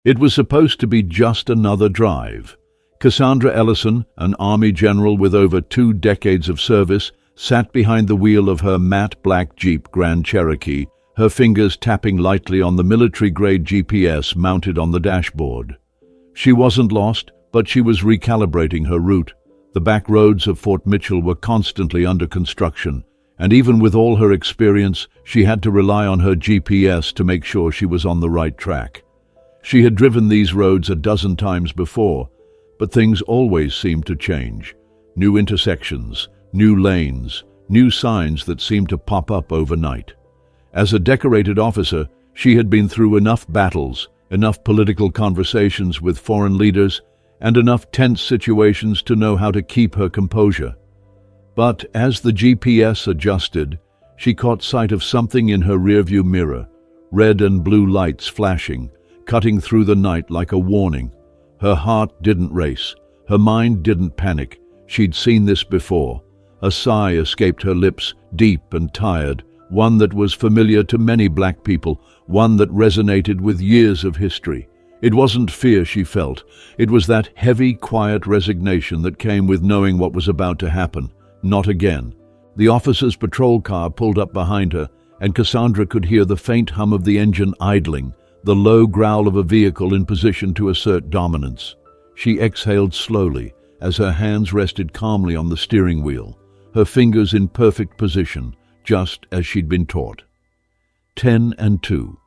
It was supposed to be just another drive. Cassandra Ellison, an Army general with over 2 decades of service, sat behind the wheel of her matte black Jeep Grand Cherokee, her fingers tapping lightly on the military-grade GPS mounted on the dashboard. She wasn't lost, but she was recalibrating her route. The back roads of Fort Mitchell were constantly under construction, and even with all her experience, she had to rely on her GPS to make sure she was on the right track. She had driven these roads a dozen times before, but things always seemed to change. New intersections, new lanes, new signs that seemed to pop up overnight. As a decorated officer, she had been through enough battles, enough political conversations with foreign leaders, and enough tense situations to know how to keep her composure. But as the GPS adjusted, she caught sight of something in her rearview mirror, red and blue lights flashing, cutting through the night like a warning. Her heart didn't race, her mind didn't panic. She'd seen this before. A sigh escaped her lips, deep and tired, one that was familiar to many black people, one that resonated with years of history. It wasn't fear she felt, it was that heavy, quiet resignation that came with knowing what was about to happen. Not again. The officer's patrol car pulled up behind her, and Cassandra could hear the faint hum of the engine idling, the low growl of a vehicle in position to assert dominance. She exhaled slowly as her hands rested calmly on the steering wheel, her fingers in perfect position, just as she'd been taught. 10 and 2.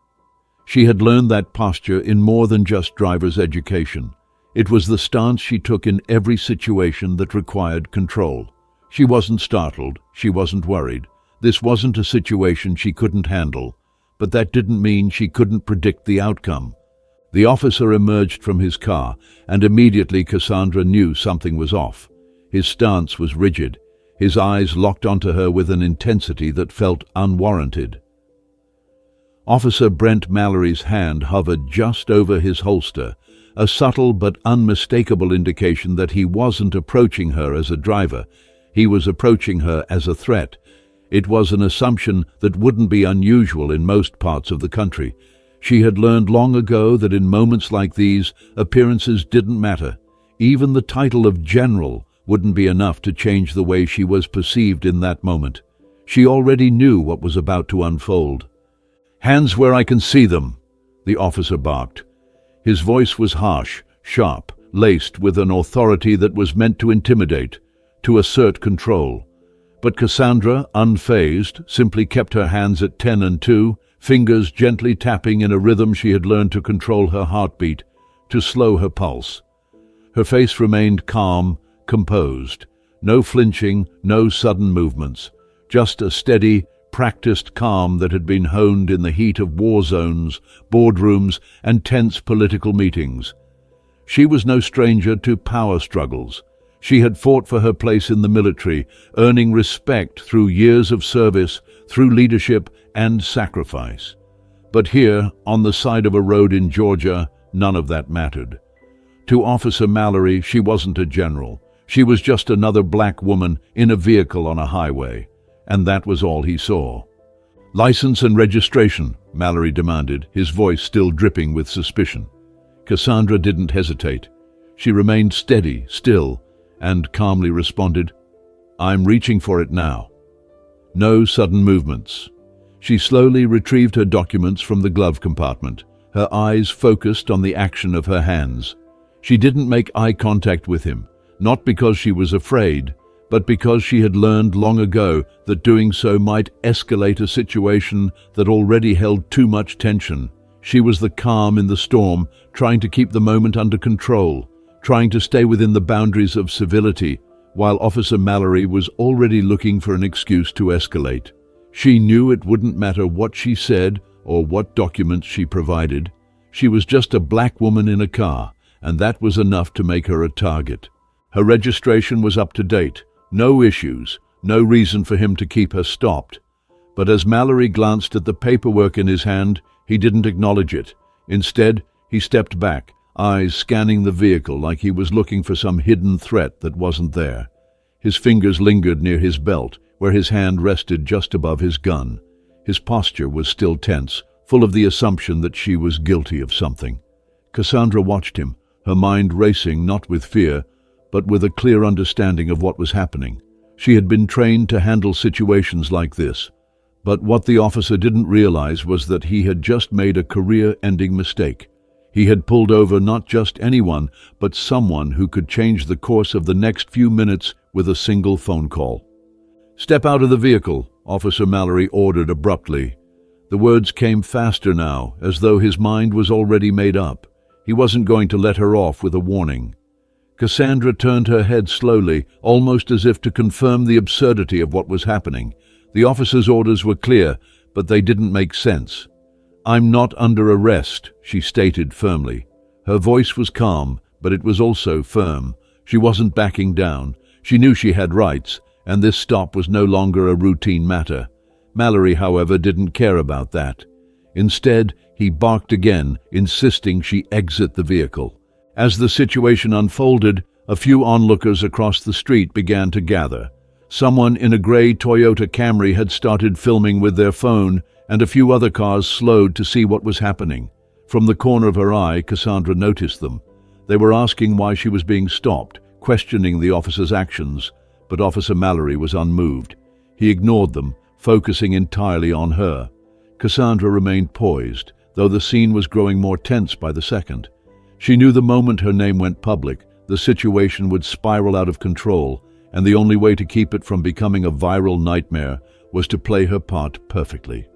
She had learned that posture in more than just driver's education. It was the stance she took in every situation that required control. She wasn't startled, she wasn't worried. This wasn't a situation she couldn't handle, but that didn't mean she couldn't predict the outcome. The officer emerged from his car, and immediately Cassandra knew something was off. His stance was rigid, his eyes locked onto her with an intensity that felt unwarranted. Officer Brent Mallory's hand hovered just over his holster, a subtle but unmistakable indication that he wasn't approaching her as a driver. He was approaching her as a threat. It was an assumption that wouldn't be unusual in most parts of the country. She had learned long ago that in moments like these, appearances didn't matter. Even the title of general wouldn't be enough to change the way she was perceived in that moment. She already knew what was about to unfold. "Hands where I can see them," the officer barked. His voice was harsh, sharp, laced with an authority that was meant to intimidate, to assert control. But Cassandra, unfazed, simply kept her hands at 10 and 2, fingers gently tapping in a rhythm she had learned to control her heartbeat, to slow her pulse. Her face remained calm, composed. No flinching, no sudden movements. Just a steady, practiced calm that had been honed in the heat of war zones, boardrooms, and tense political meetings. She was no stranger to power struggles. She had fought for her place in the military, earning respect through years of service, through leadership and sacrifice. But here, on the side of a road in Georgia, none of that mattered. To Officer Mallory, she wasn't a general. She was just another black woman in a vehicle on a highway. And that was all he saw. "License and registration," Mallory demanded, his voice still dripping with suspicion. Cassandra didn't hesitate. She remained steady, still, and calmly responded, "I'm reaching for it now." No sudden movements. She slowly retrieved her documents from the glove compartment, her eyes focused on the action of her hands. She didn't make eye contact with him, not because she was afraid, but because she had learned long ago that doing so might escalate a situation that already held too much tension. She was the calm in the storm, trying to keep the moment under control, trying to stay within the boundaries of civility, while Officer Mallory was already looking for an excuse to escalate. She knew it wouldn't matter what she said or what documents she provided. She was just a black woman in a car, and that was enough to make her a target. Her registration was up to date. No issues, no reason for him to keep her stopped. But as Mallory glanced at the paperwork in his hand, he didn't acknowledge it. Instead, he stepped back, eyes scanning the vehicle like he was looking for some hidden threat that wasn't there. His fingers lingered near his belt, where his hand rested just above his gun. His posture was still tense, full of the assumption that she was guilty of something. Cassandra watched him, her mind racing not with fear, but with a clear understanding of what was happening. She had been trained to handle situations like this. But what the officer didn't realize was that he had just made a career-ending mistake. He had pulled over not just anyone, but someone who could change the course of the next few minutes with a single phone call. "Step out of the vehicle," Officer Mallory ordered abruptly. The words came faster now, as though his mind was already made up. He wasn't going to let her off with a warning. Cassandra turned her head slowly, almost as if to confirm the absurdity of what was happening. The officer's orders were clear, but they didn't make sense. "I'm not under arrest," she stated firmly. Her voice was calm, but it was also firm. She wasn't backing down. She knew she had rights, and this stop was no longer a routine matter. Mallory, however, didn't care about that. Instead, he barked again, insisting she exit the vehicle. As the situation unfolded, a few onlookers across the street began to gather. Someone in a gray Toyota Camry had started filming with their phone, and a few other cars slowed to see what was happening. From the corner of her eye, Cassandra noticed them. They were asking why she was being stopped, questioning the officer's actions, but Officer Mallory was unmoved. He ignored them, focusing entirely on her. Cassandra remained poised, though the scene was growing more tense by the second. She knew the moment her name went public, the situation would spiral out of control, and the only way to keep it from becoming a viral nightmare was to play her part perfectly.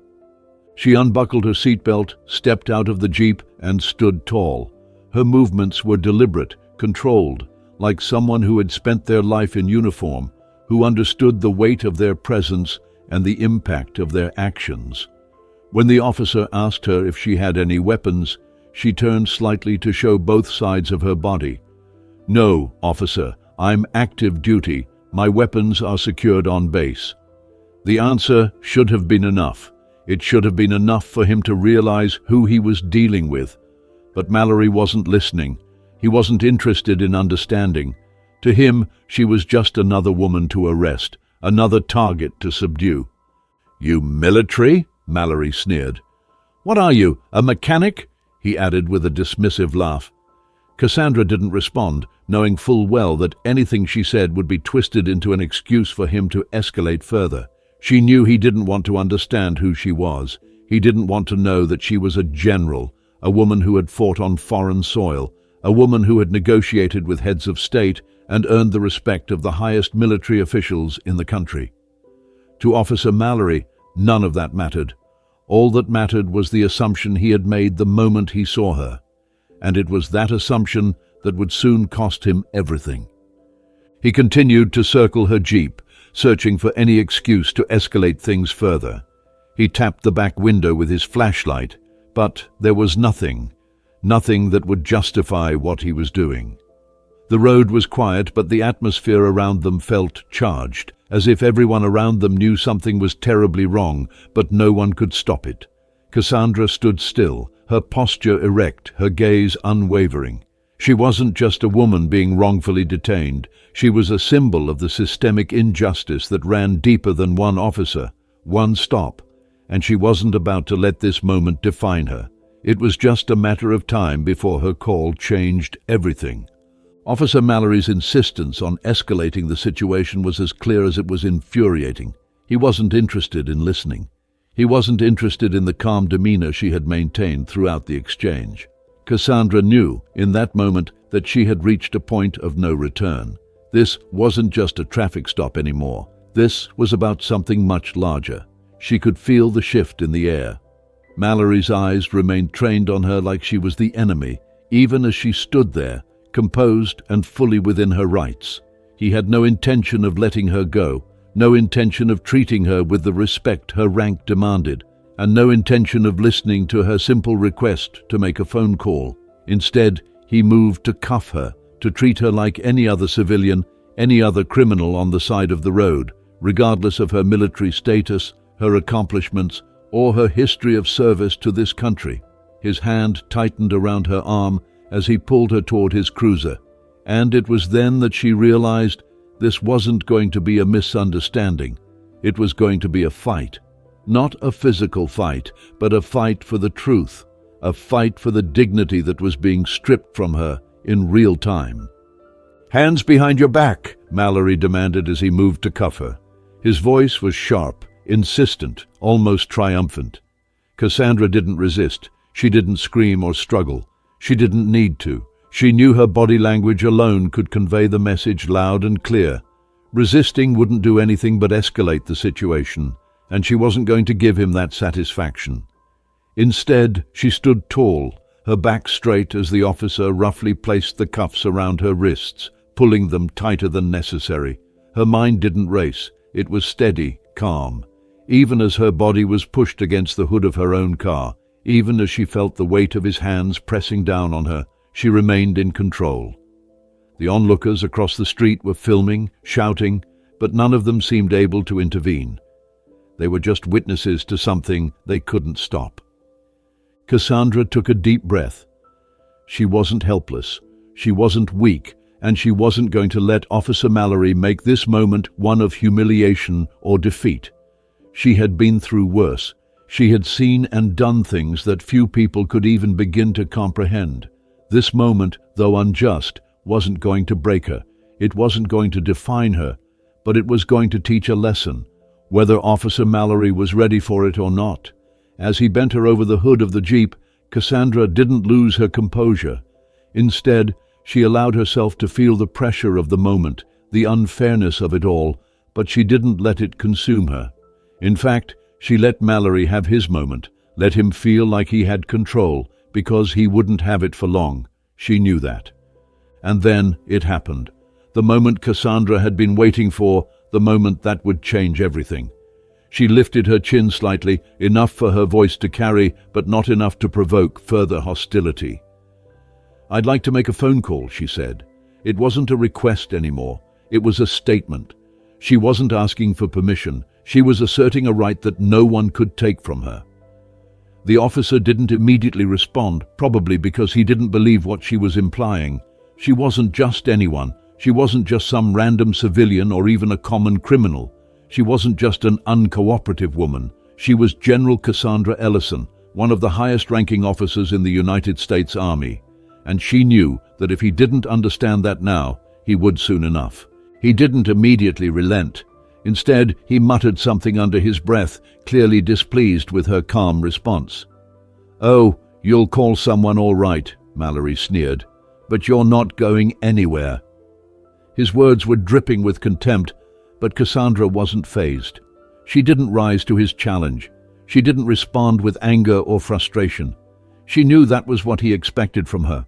She unbuckled her seatbelt, stepped out of the Jeep, and stood tall. Her movements were deliberate, controlled, like someone who had spent their life in uniform, who understood the weight of their presence and the impact of their actions. When the officer asked her if she had any weapons, she turned slightly to show both sides of her body. "No, officer, I'm active duty. My weapons are secured on base." The answer should have been enough. It should have been enough for him to realize who he was dealing with. But Mallory wasn't listening. He wasn't interested in understanding. To him, she was just another woman to arrest, another target to subdue. "You military?" Mallory sneered. "What are you, a mechanic?" he added with a dismissive laugh. Cassandra didn't respond, knowing full well that anything she said would be twisted into an excuse for him to escalate further. She knew he didn't want to understand who she was. He didn't want to know that she was a general, a woman who had fought on foreign soil, a woman who had negotiated with heads of state and earned the respect of the highest military officials in the country. To Officer Mallory, none of that mattered. All that mattered was the assumption he had made the moment he saw her. And it was that assumption that would soon cost him everything. He continued to circle her Jeep, searching for any excuse to escalate things further. He tapped the back window with his flashlight, but there was nothing that would justify what he was doing. The road was quiet, but the atmosphere around them felt charged, as if everyone around them knew something was terribly wrong, but no one could stop it. Cassandra stood still, her posture erect, her gaze unwavering. She wasn't just a woman being wrongfully detained. She was a symbol of the systemic injustice that ran deeper than one officer, one stop, and she wasn't about to let this moment define her. It was just a matter of time before her call changed everything. Officer Mallory's insistence on escalating the situation was as clear as it was infuriating. He wasn't interested in listening. He wasn't interested in the calm demeanor she had maintained throughout the exchange. Cassandra knew, in that moment, that she had reached a point of no return. This wasn't just a traffic stop anymore. This was about something much larger. She could feel the shift in the air. Mallory's eyes remained trained on her like she was the enemy, even as she stood there, composed and fully within her rights. He had no intention of letting her go, no intention of treating her with the respect her rank demanded, and no intention of listening to her simple request to make a phone call. Instead, he moved to cuff her, to treat her like any other civilian, any other criminal on the side of the road, regardless of her military status, her accomplishments, or her history of service to this country. His hand tightened around her arm as he pulled her toward his cruiser, and it was then that she realized this wasn't going to be a misunderstanding. It was going to be a fight. Not a physical fight, but a fight for the truth. a fight for the dignity that was being stripped from her in real time. "Hands behind your back," Mallory demanded as he moved to cuff her. His voice was sharp, insistent, almost triumphant. Cassandra didn't resist. She didn't scream or struggle. She didn't need to. She knew her body language alone could convey the message loud and clear. Resisting wouldn't do anything but escalate the situation, and she wasn't going to give him that satisfaction. Instead, she stood tall, her back straight as the officer roughly placed the cuffs around her wrists, pulling them tighter than necessary. Her mind didn't race. It was steady, calm. Even as her body was pushed against the hood of her own car, even as she felt the weight of his hands pressing down on her, she remained in control. The onlookers across the street were filming, shouting, but none of them seemed able to intervene. They were just witnesses to something they couldn't stop. Cassandra took a deep breath. She wasn't helpless, she wasn't weak, and she wasn't going to let Officer Mallory make this moment one of humiliation or defeat. She had been through worse. She had seen and done things that few people could even begin to comprehend. This moment, though unjust, wasn't going to break her. It wasn't going to define her, but it was going to teach a lesson, whether Officer Mallory was ready for it or not. As he bent her over the hood of the Jeep, Cassandra didn't lose her composure. Instead, she allowed herself to feel the pressure of the moment, the unfairness of it all, but she didn't let it consume her. In fact, she let Mallory have his moment, let him feel like he had control, because he wouldn't have it for long. She knew that. And then it happened. The moment Cassandra had been waiting for, the moment that would change everything. She lifted her chin slightly, enough for her voice to carry, but not enough to provoke further hostility. "I'd like to make a phone call," she said. It wasn't a request anymore. It was a statement. She wasn't asking for permission. She was asserting a right that no one could take from her. The officer didn't immediately respond, probably because he didn't believe what she was implying. She wasn't just anyone. She wasn't just some random civilian or even a common criminal. She wasn't just an uncooperative woman. She was General Cassandra Ellison, one of the highest-ranking officers in the United States Army. And she knew that if he didn't understand that now, he would soon enough. He didn't immediately relent. Instead, he muttered something under his breath, clearly displeased with her calm response. "Oh, you'll call someone all right," Mallory sneered. "But you're not going anywhere." His words were dripping with contempt, but Cassandra wasn't fazed. She didn't rise to his challenge. She didn't respond with anger or frustration. She knew that was what he expected from her.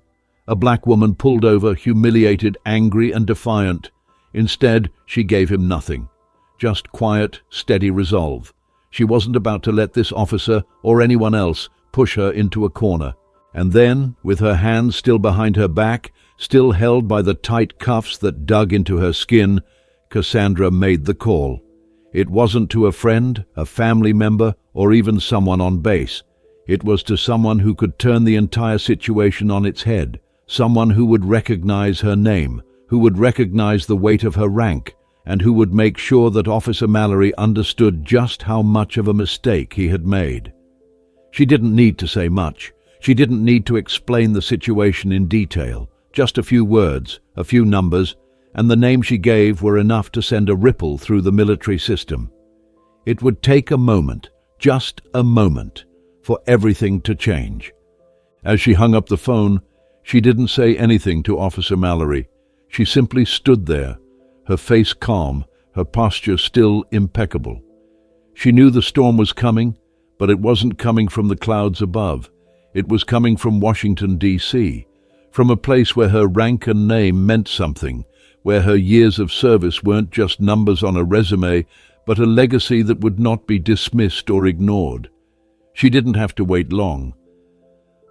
A black woman pulled over, humiliated, angry and defiant. Instead, she gave him nothing. Just quiet, steady resolve. She wasn't about to let this officer or anyone else push her into a corner. And then, with her hands still behind her back, still held by the tight cuffs that dug into her skin, Cassandra made the call. It wasn't to a friend, a family member, or even someone on base. It was to someone who could turn the entire situation on its head, someone who would recognize her name, who would recognize the weight of her rank, and who would make sure that Officer Mallory understood just how much of a mistake he had made. She didn't need to say much. She didn't need to explain the situation in detail. Just a few words, a few numbers, and the name she gave were enough to send a ripple through the military system. It would take a moment, just a moment, for everything to change. As she hung up the phone, she didn't say anything to Officer Mallory. She simply stood there, her face calm, her posture still impeccable. She knew the storm was coming, but it wasn't coming from the clouds above. It was coming from Washington, D.C., from a place where her rank and name meant something, where her years of service weren't just numbers on a resume, but a legacy that would not be dismissed or ignored. She didn't have to wait long.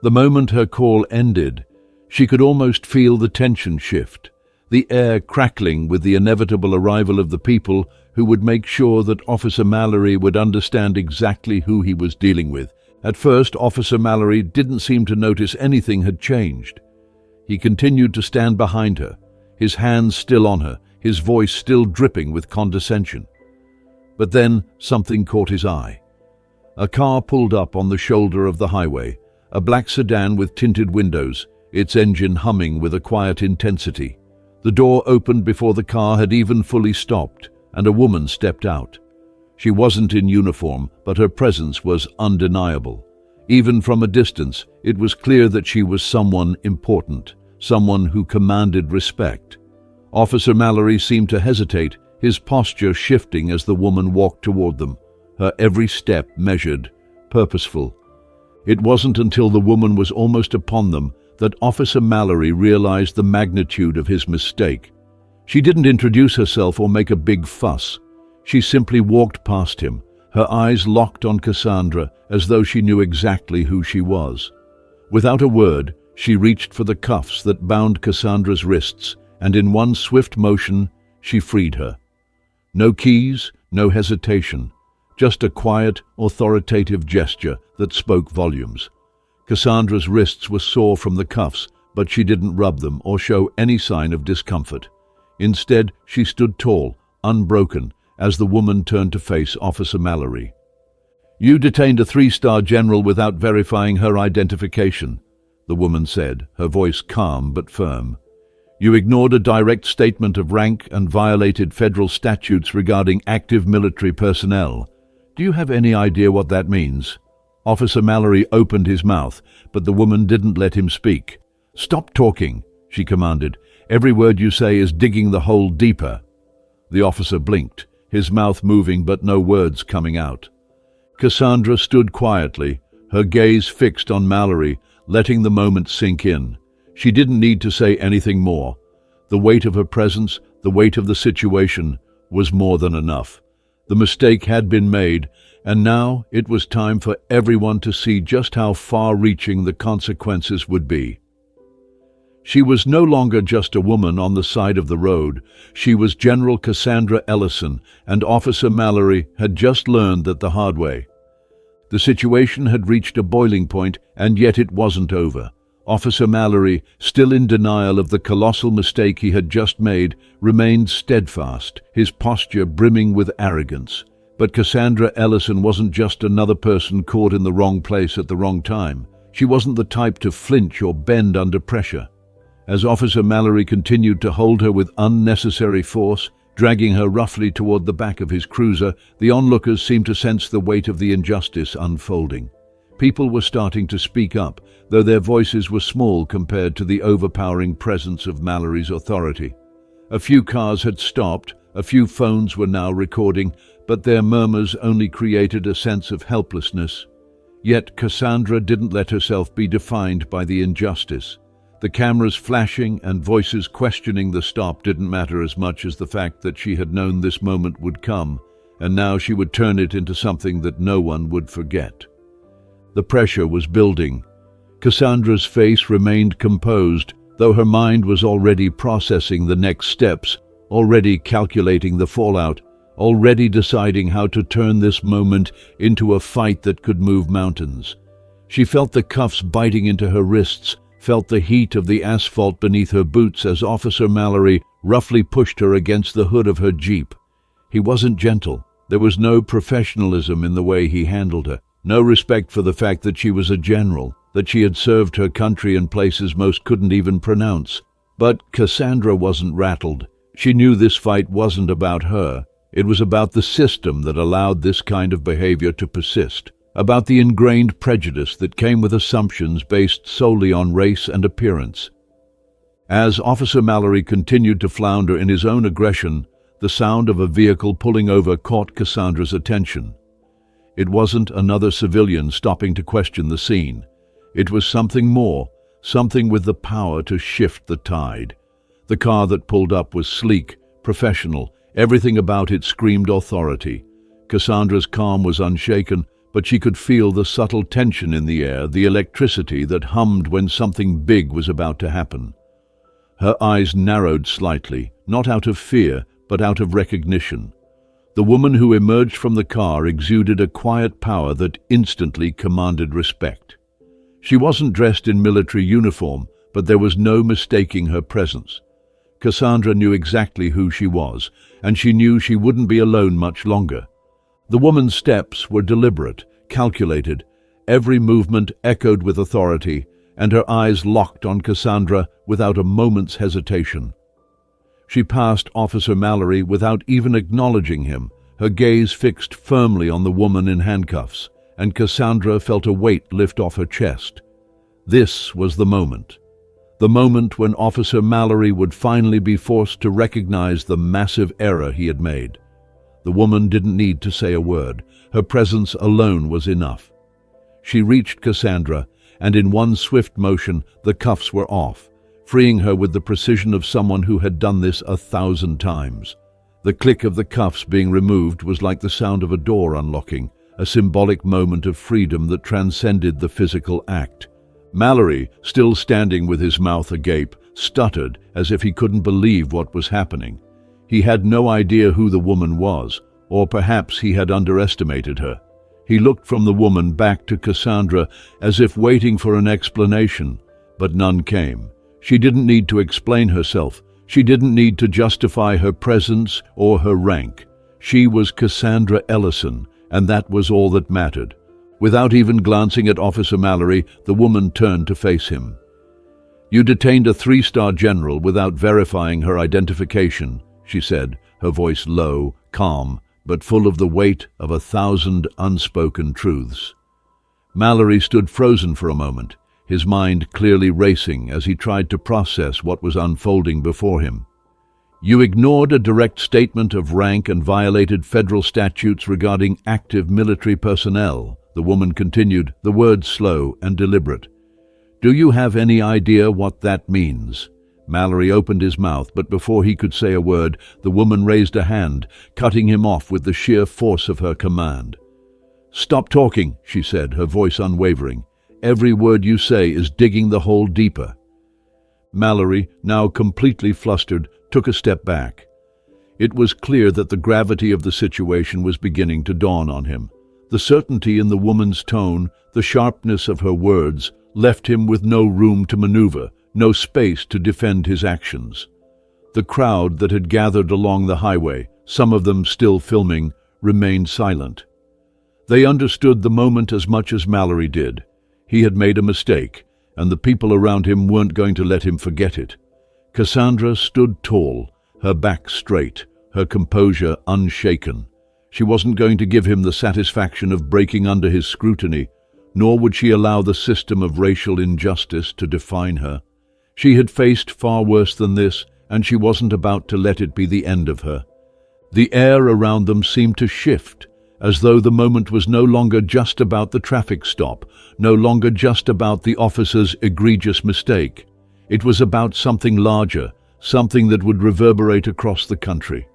The moment her call ended, she could almost feel the tension shift, the air crackling with the inevitable arrival of the people who would make sure that Officer Mallory would understand exactly who he was dealing with. At first, Officer Mallory didn't seem to notice anything had changed. He continued to stand behind her, his hands still on her, his voice still dripping with condescension. But then something caught his eye. A car pulled up on the shoulder of the highway, a black sedan with tinted windows, its engine humming with a quiet intensity. The door opened before the car had even fully stopped, and a woman stepped out. She wasn't in uniform, but her presence was undeniable. Even from a distance, it was clear that she was someone important, someone who commanded respect. Officer Mallory seemed to hesitate, his posture shifting as the woman walked toward them, her every step measured, purposeful. It wasn't until the woman was almost upon them that Officer Mallory realized the magnitude of his mistake. She didn't introduce herself or make a big fuss. She simply walked past him, her eyes locked on Cassandra as though she knew exactly who she was. Without a word, she reached for the cuffs that bound Cassandra's wrists, and in one swift motion, she freed her. No keys, no hesitation, just a quiet, authoritative gesture that spoke volumes. Cassandra's wrists were sore from the cuffs, but she didn't rub them or show any sign of discomfort. Instead, she stood tall, unbroken, as the woman turned to face Officer Mallory. "You detained a 3-star general without verifying her identification," the woman said, her voice calm but firm. "You ignored a direct statement of rank and violated federal statutes regarding active military personnel. Do you have any idea what that means?" Officer Mallory opened his mouth, but the woman didn't let him speak. "Stop talking," she commanded. "Every word you say is digging the hole deeper." The officer blinked, his mouth moving but no words coming out. Cassandra stood quietly, her gaze fixed on Mallory, letting the moment sink in. She didn't need to say anything more. The weight of her presence, the weight of the situation, was more than enough. The mistake had been made, and now it was time for everyone to see just how far-reaching the consequences would be. She was no longer just a woman on the side of the road. She was General Cassandra Ellison, and Officer Mallory had just learned that the hard way. The situation had reached a boiling point, and yet it wasn't over. Officer Mallory, still in denial of the colossal mistake he had just made, remained steadfast, his posture brimming with arrogance. But Cassandra Ellison wasn't just another person caught in the wrong place at the wrong time. She wasn't the type to flinch or bend under pressure. As Officer Mallory continued to hold her with unnecessary force, dragging her roughly toward the back of his cruiser, the onlookers seemed to sense the weight of the injustice unfolding. People were starting to speak up, though their voices were small compared to the overpowering presence of Mallory's authority. A few cars had stopped, a few phones were now recording, but their murmurs only created a sense of helplessness. Yet Cassandra didn't let herself be defined by the injustice. The cameras flashing and voices questioning the stop didn't matter as much as the fact that she had known this moment would come, and now she would turn it into something that no one would forget. The pressure was building. Cassandra's face remained composed, though her mind was already processing the next steps, already calculating the fallout, already deciding how to turn this moment into a fight that could move mountains. She felt the cuffs biting into her wrists, felt the heat of the asphalt beneath her boots as Officer Mallory roughly pushed her against the hood of her Jeep. He wasn't gentle. There was no professionalism in the way he handled her, no respect for the fact that she was a general, that she had served her country in places most couldn't even pronounce. But Cassandra wasn't rattled. She knew this fight wasn't about her. It was about the system that allowed this kind of behavior to persist, about the ingrained prejudice that came with assumptions based solely on race and appearance. As Officer Mallory continued to flounder in his own aggression, the sound of a vehicle pulling over caught Cassandra's attention. It wasn't another civilian stopping to question the scene. It was something more, something with the power to shift the tide. The car that pulled up was sleek, professional. Everything about it screamed authority. Cassandra's calm was unshaken, but she could feel the subtle tension in the air, the electricity that hummed when something big was about to happen. Her eyes narrowed slightly, not out of fear, but out of recognition. The woman who emerged from the car exuded a quiet power that instantly commanded respect. She wasn't dressed in military uniform, but there was no mistaking her presence. Cassandra knew exactly who she was, and she knew she wouldn't be alone much longer. The woman's steps were deliberate, calculated. Every movement echoed with authority, and her eyes locked on Cassandra without a moment's hesitation. She passed Officer Mallory without even acknowledging him, her gaze fixed firmly on the woman in handcuffs, and Cassandra felt a weight lift off her chest. This was the moment when Officer Mallory would finally be forced to recognize the massive error he had made. The woman didn't need to say a word. Her presence alone was enough. She reached Cassandra, and in one swift motion, the cuffs were off, freeing her with the precision of someone who had done this 1,000 times. The click of the cuffs being removed was like the sound of a door unlocking, a symbolic moment of freedom that transcended the physical act. Mallory, still standing with his mouth agape, stuttered as if he couldn't believe what was happening. He had no idea who the woman was, or perhaps he had underestimated her. He looked from the woman back to Cassandra as if waiting for an explanation, but none came. She didn't need to explain herself. She didn't need to justify her presence or her rank. She was Cassandra Ellison, and that was all that mattered. Without even glancing at Officer Mallory, the woman turned to face him. "You detained a 3-star general without verifying her identification," she said, her voice low, calm, but full of the weight of 1,000 unspoken truths. Mallory stood frozen for a moment, his mind clearly racing as he tried to process what was unfolding before him. "You ignored a direct statement of rank and violated federal statutes regarding active military personnel," the woman continued, the words slow and deliberate. "Do you have any idea what that means?" Mallory opened his mouth, but before he could say a word, the woman raised a hand, cutting him off with the sheer force of her command. "Stop talking," she said, her voice unwavering. "Every word you say is digging the hole deeper." Mallory, now completely flustered, took a step back. It was clear that the gravity of the situation was beginning to dawn on him. The certainty in the woman's tone, the sharpness of her words, left him with no room to maneuver, no space to defend his actions. The crowd that had gathered along the highway, some of them still filming, remained silent. They understood the moment as much as Mallory did. He had made a mistake, and the people around him weren't going to let him forget it. Cassandra stood tall, her back straight, her composure unshaken. She wasn't going to give him the satisfaction of breaking under his scrutiny, nor would she allow the system of racial injustice to define her. She had faced far worse than this, and she wasn't about to let it be the end of her. The air around them seemed to shift, as though the moment was no longer just about the traffic stop, no longer just about the officer's egregious mistake. It was about something larger, something that would reverberate across the country.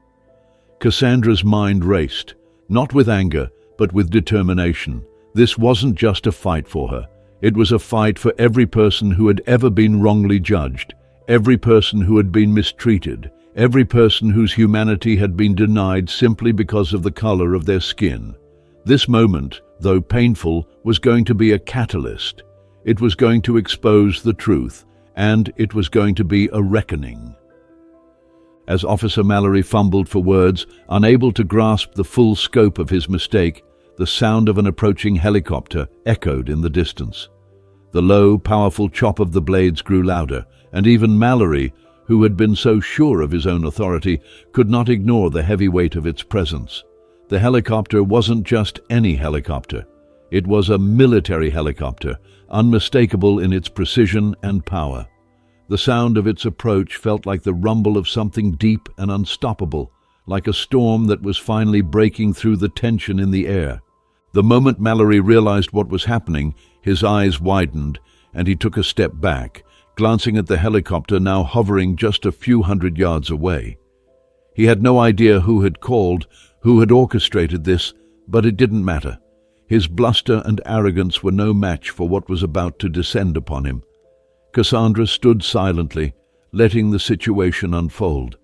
Cassandra's mind raced, not with anger, but with determination. This wasn't just a fight for her. It was a fight for every person who had ever been wrongly judged, every person who had been mistreated, every person whose humanity had been denied simply because of the color of their skin. This moment, though painful, was going to be a catalyst. It was going to expose the truth, and it was going to be a reckoning. As Officer Mallory fumbled for words, unable to grasp the full scope of his mistake, the sound of an approaching helicopter echoed in the distance. The low, powerful chop of the blades grew louder, and even Mallory, who had been so sure of his own authority, could not ignore the heavy weight of its presence. The helicopter wasn't just any helicopter. It was a military helicopter, unmistakable in its precision and power. The sound of its approach felt like the rumble of something deep and unstoppable, like a storm that was finally breaking through the tension in the air. The moment Mallory realized what was happening, his eyes widened, and he took a step back, glancing at the helicopter now hovering just a few hundred yards away. He had no idea who had called, who had orchestrated this, but it didn't matter. His bluster and arrogance were no match for what was about to descend upon him. Cassandra stood silently, letting the situation unfold.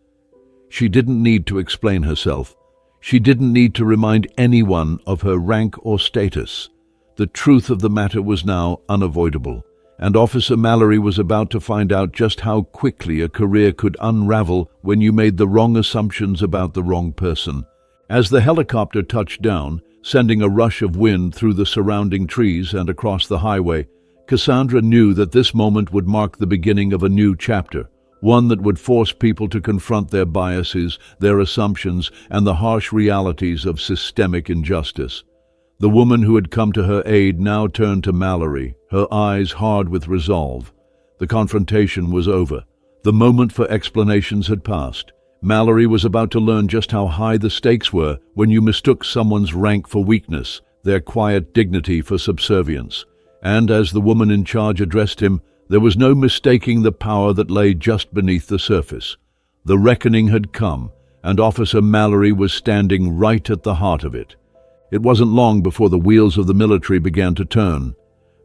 She didn't need to explain herself. She didn't need to remind anyone of her rank or status. The truth of the matter was now unavoidable, and Officer Mallory was about to find out just how quickly a career could unravel when you made the wrong assumptions about the wrong person. As the helicopter touched down, sending a rush of wind through the surrounding trees and across the highway. Cassandra knew that this moment would mark the beginning of a new chapter, one that would force people to confront their biases, their assumptions, and the harsh realities of systemic injustice. The woman who had come to her aid now turned to Mallory, her eyes hard with resolve. The confrontation was over. The moment for explanations had passed. Mallory was about to learn just how high the stakes were when you mistook someone's rank for weakness, their quiet dignity for subservience. And as the woman in charge addressed him, there was no mistaking the power that lay just beneath the surface. The reckoning had come, and Officer Mallory was standing right at the heart of it. It wasn't long before the wheels of the military began to turn.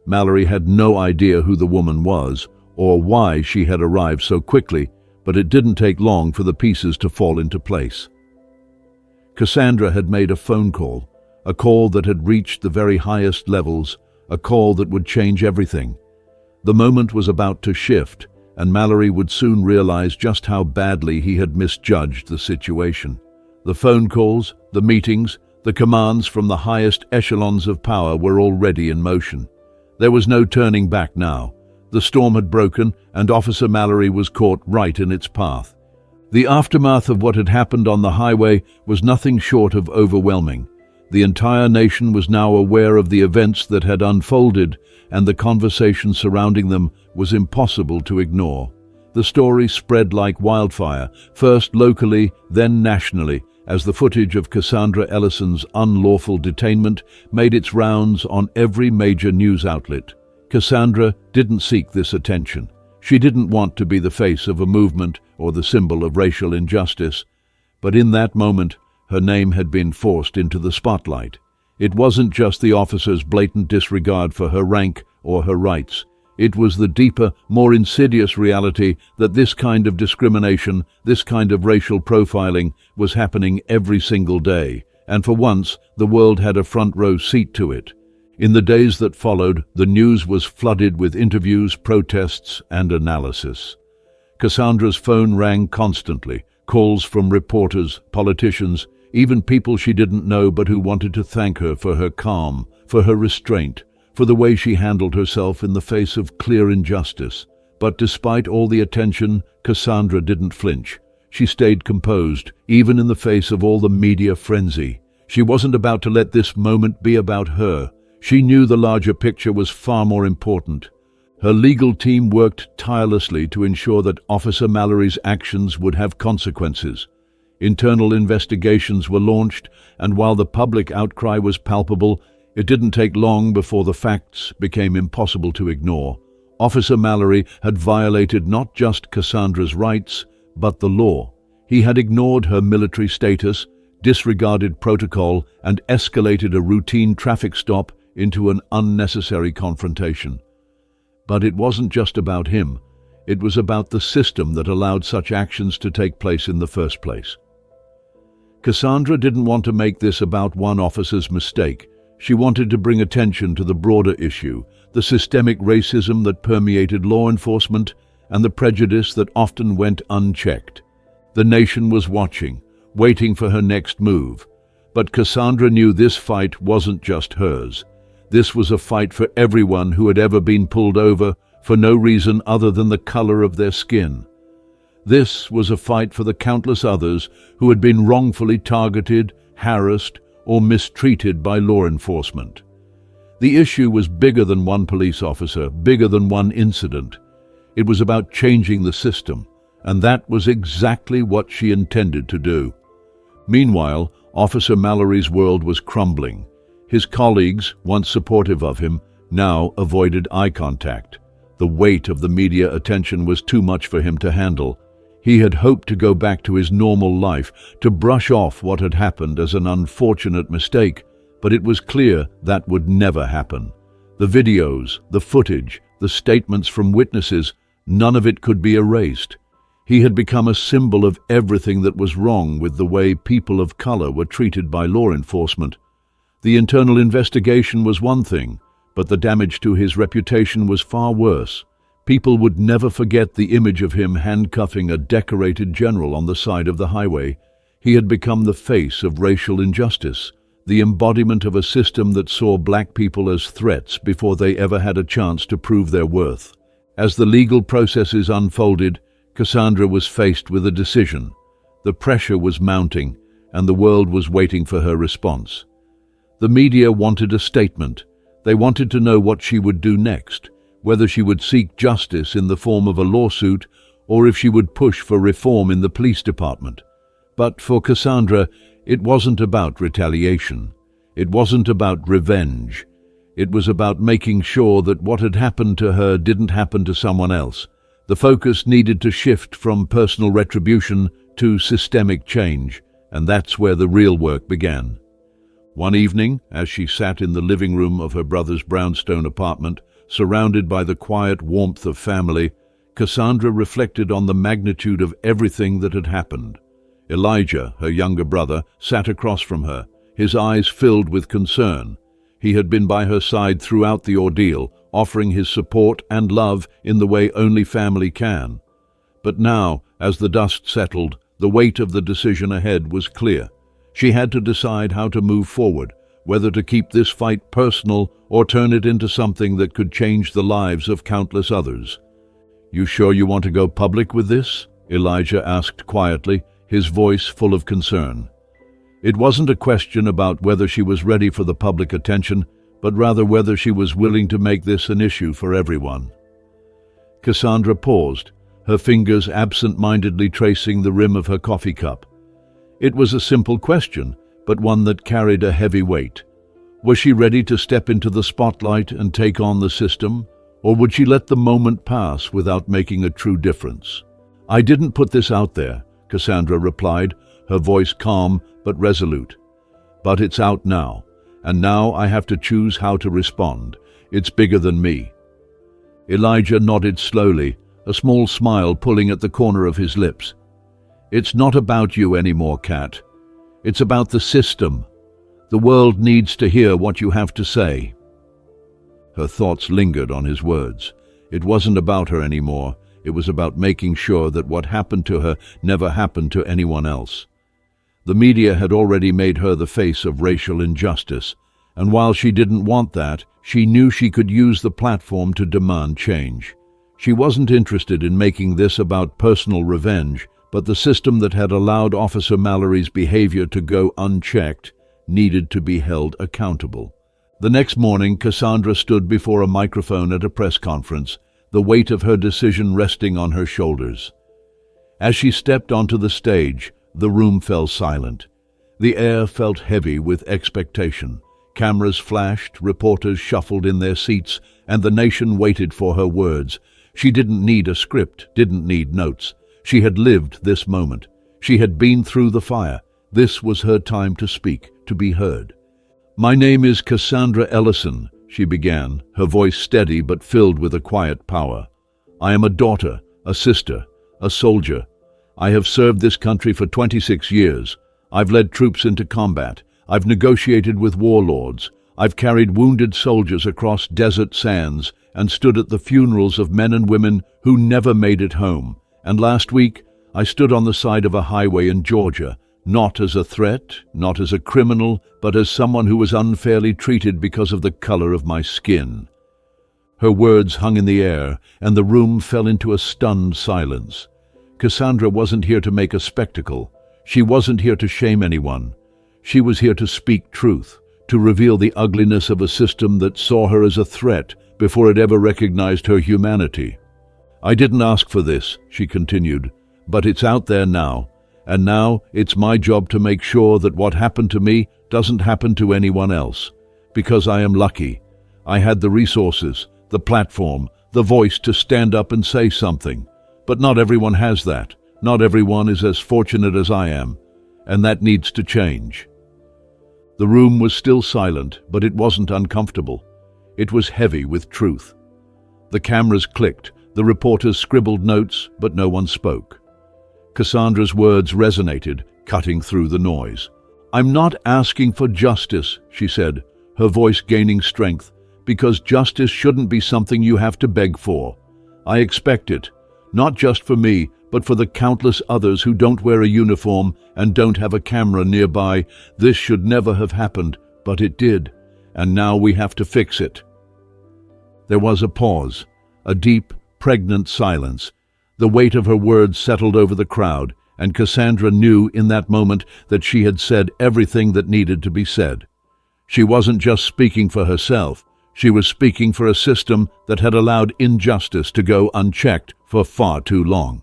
Mallory had no idea who the woman was, or why she had arrived so quickly, but it didn't take long for the pieces to fall into place. Cassandra had made a phone call, a call that had reached the very highest levels, a call that would change everything. The moment was about to shift, and Mallory would soon realize just how badly he had misjudged the situation. The phone calls, the meetings, the commands from the highest echelons of power were already in motion. There was no turning back now. The storm had broken, and Officer Mallory was caught right in its path. The aftermath of what had happened on the highway was nothing short of overwhelming. The entire nation was now aware of the events that had unfolded, and the conversation surrounding them was impossible to ignore. The story spread like wildfire, first locally, then nationally, as the footage of Cassandra Ellison's unlawful detainment made its rounds on every major news outlet. Cassandra didn't seek this attention. She didn't want to be the face of a movement or the symbol of racial injustice. But in that moment, her name had been forced into the spotlight. It wasn't just the officer's blatant disregard for her rank or her rights. It was the deeper, more insidious reality that this kind of discrimination, this kind of racial profiling, was happening every single day, and for once, the world had a front-row seat to it. In the days that followed, the news was flooded with interviews, protests, and analysis. Cassandra's phone rang constantly, calls from reporters, politicians, even people she didn't know but who wanted to thank her for her calm, for her restraint, for the way she handled herself in the face of clear injustice. But despite all the attention, Cassandra didn't flinch. She stayed composed, even in the face of all the media frenzy. She wasn't about to let this moment be about her. She knew the larger picture was far more important. Her legal team worked tirelessly to ensure that Officer Mallory's actions would have consequences. Internal investigations were launched, and while the public outcry was palpable, it didn't take long before the facts became impossible to ignore. Officer Mallory had violated not just Cassandra's rights, but the law. He had ignored her military status, disregarded protocol, and escalated a routine traffic stop into an unnecessary confrontation. But it wasn't just about him. It was about the system that allowed such actions to take place in the first place. Cassandra didn't want to make this about one officer's mistake. She wanted to bring attention to the broader issue, the systemic racism that permeated law enforcement and the prejudice that often went unchecked. The nation was watching, waiting for her next move. But Cassandra knew this fight wasn't just hers. This was a fight for everyone who had ever been pulled over for no reason other than the color of their skin. This was a fight for the countless others who had been wrongfully targeted, harassed, or mistreated by law enforcement. The issue was bigger than one police officer, bigger than one incident. It was about changing the system, and that was exactly what she intended to do. Meanwhile, Officer Mallory's world was crumbling. His colleagues, once supportive of him, now avoided eye contact. The weight of the media attention was too much for him to handle. He had hoped to go back to his normal life, to brush off what had happened as an unfortunate mistake, but it was clear that would never happen. The videos, the footage, the statements from witnesses, none of it could be erased. He had become a symbol of everything that was wrong with the way people of color were treated by law enforcement. The internal investigation was one thing, but the damage to his reputation was far worse. People would never forget the image of him handcuffing a decorated general on the side of the highway. He had become the face of racial injustice, the embodiment of a system that saw black people as threats before they ever had a chance to prove their worth. As the legal processes unfolded, Cassandra was faced with a decision. The pressure was mounting, and the world was waiting for her response. The media wanted a statement. They wanted to know what she would do next, whether she would seek justice in the form of a lawsuit or if she would push for reform in the police department. But for Cassandra, it wasn't about retaliation. It wasn't about revenge. It was about making sure that what had happened to her didn't happen to someone else. The focus needed to shift from personal retribution to systemic change, and that's where the real work began. One evening, as she sat in the living room of her brother's brownstone apartment, surrounded by the quiet warmth of family, Cassandra reflected on the magnitude of everything that had happened. Elijah, her younger brother, sat across from her, his eyes filled with concern. He had been by her side throughout the ordeal, offering his support and love in the way only family can. But now, as the dust settled, the weight of the decision ahead was clear. She had to decide how to move forward, whether to keep this fight personal or turn it into something that could change the lives of countless others. "You sure you want to go public with this?" Elijah asked quietly, his voice full of concern. It wasn't a question about whether she was ready for the public attention, but rather whether she was willing to make this an issue for everyone. Cassandra paused, her fingers absent-mindedly tracing the rim of her coffee cup. It was a simple question, but one that carried a heavy weight. Was she ready to step into the spotlight and take on the system, or would she let the moment pass without making a true difference? "I didn't put this out there," Cassandra replied, her voice calm but resolute. "But it's out now, and now I have to choose how to respond. It's bigger than me." Elijah nodded slowly, a small smile pulling at the corner of his lips. "It's not about you anymore, Kat. It's about the system. The world needs to hear what you have to say." Her thoughts lingered on his words. It wasn't about her anymore. It was about making sure that what happened to her never happened to anyone else. The media had already made her the face of racial injustice, and while she didn't want that, she knew she could use the platform to demand change. She wasn't interested in making this about personal revenge, but the system that had allowed Officer Mallory's behavior to go unchecked needed to be held accountable. The next morning, Cassandra stood before a microphone at a press conference, the weight of her decision resting on her shoulders. As she stepped onto the stage, the room fell silent. The air felt heavy with expectation. Cameras flashed, reporters shuffled in their seats, and the nation waited for her words. She didn't need a script, didn't need notes. She had lived this moment. She had been through the fire. This was her time to speak, to be heard. "My name is Cassandra Ellison," she began, her voice steady but filled with a quiet power. "I am a daughter, a sister, a soldier. I have served this country for 26 years. I've led troops into combat. I've negotiated with warlords. I've carried wounded soldiers across desert sands and stood at the funerals of men and women who never made it home. And last week, I stood on the side of a highway in Georgia, not as a threat, not as a criminal, but as someone who was unfairly treated because of the color of my skin." Her words hung in the air, and the room fell into a stunned silence. Cassandra wasn't here to make a spectacle. She wasn't here to shame anyone. She was here to speak truth, to reveal the ugliness of a system that saw her as a threat before it ever recognized her humanity. "I didn't ask for this," she continued, "but it's out there now. And now it's my job to make sure that what happened to me doesn't happen to anyone else. Because I am lucky. I had the resources, the platform, the voice to stand up and say something. But not everyone has that. Not everyone is as fortunate as I am. And that needs to change." The room was still silent, but it wasn't uncomfortable. It was heavy with truth. The cameras clicked, the reporters scribbled notes, but no one spoke. Cassandra's words resonated, cutting through the noise. "I'm not asking for justice," she said, her voice gaining strength, "because justice shouldn't be something you have to beg for. I expect it. Not just for me, but for the countless others who don't wear a uniform and don't have a camera nearby. This should never have happened, but it did, and now we have to fix it." There was a pause, a deep, pregnant silence. The weight of her words settled over the crowd, and Cassandra knew in that moment that she had said everything that needed to be said. She wasn't just speaking for herself. She was speaking for a system that had allowed injustice to go unchecked for far too long.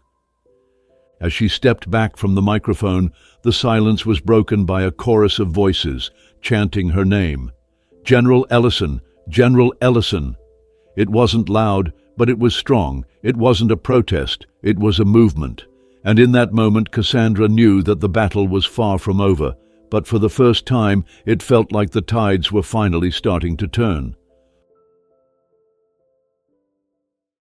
As she stepped back from the microphone, the silence was broken by a chorus of voices chanting her name. "General Ellison! General Ellison!" It wasn't loud, but it was strong. It wasn't a protest, it was a movement. And in that moment, Cassandra knew that the battle was far from over, but for the first time, it felt like the tides were finally starting to turn.